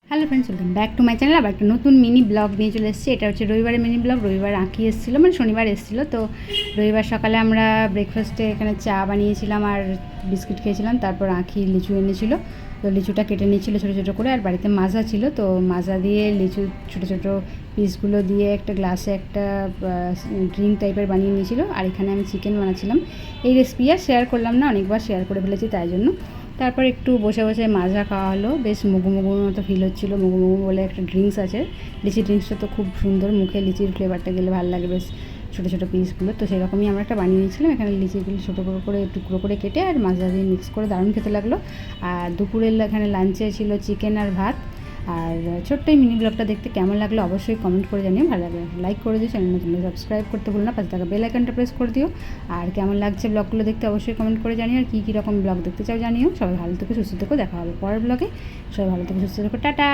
Hello friends, welcome back to my channel. আবার একটা নতুন মিনি ব্লগ নিয়ে চলে এসেছি। এটা হচ্ছে রবিবারের মিনি ব্লগ। রবিবার আঁকি এসেছিলো, মানে শনিবার এসেছিলো। তো রবিবার সকালে আমরা ব্রেকফাস্টে এখানে চা বানিয়েছিলাম আর বিস্কিট খেয়েছিলাম। তারপর আঁকি লিচু এনেছিল, তো লিচুটা কেটে নিয়েছিল ছোটো ছোটো করে। আর বাড়িতে মাজা ছিল, তো মাজা দিয়ে লিচু ছোটো ছোটো পিসগুলো দিয়ে একটা গ্লাসে একটা ড্রিঙ্ক টাইপের বানিয়ে নিয়েছিল। আর এখানে আমি চিকেন বানাচ্ছিলাম। এই রেসিপি আর শেয়ার করলাম না, অনেকবার শেয়ার করে ফেলেছি তাই জন্য। তারপর একটু বসে বসে মাজা খাওয়া হলো, বেশ মুগু মুগুর মতো ফিল হচ্ছিলো। মুগু মুগু বলে একটা ড্রিঙ্কস আছে, লিচি ড্রিঙ্কসটা তো খুব সুন্দর, মুখে লিচির ফ্লেভারটা গেলে ভালো লাগে বেশ, ছোটো ছোটো পিসগুলো। তো সেরকমই আমরা একটা বানিয়ে নিয়েছিলাম। এখানে লিচিগুলো ছোটো করে টুকরো করে কেটে আর মাজা দিয়ে মিক্স করে দারুণ খেতে লাগলো। আর দুপুরের এখানে লাঞ্চে ছিল চিকেন আর ভাত। আর ছোট্ট এই মিনি ব্লগটা দেখতে কেমন লাগলো অবশ্যই কমেন্ট করে জানিও। ভালো লাগবে লাইক করে দিও, চ্যানেল নতুন সাবস্ক্রাইব করতে ভুলো না, পাশে থাকা বেল আইকনটা প্রেস করে দিও। আর কেমন লাগছে ব্লগগুলো দেখতে অবশ্যই কমেন্ট করে জানিও। আর কী রকম ব্লগ দেখতে চাও জানিও। সবাই ভালো থেকো, সুস্থ থেকো, দেখা হবে পরের ব্লগে। সবাই ভালো থেকো, সুস্থ থেকো, টাটা।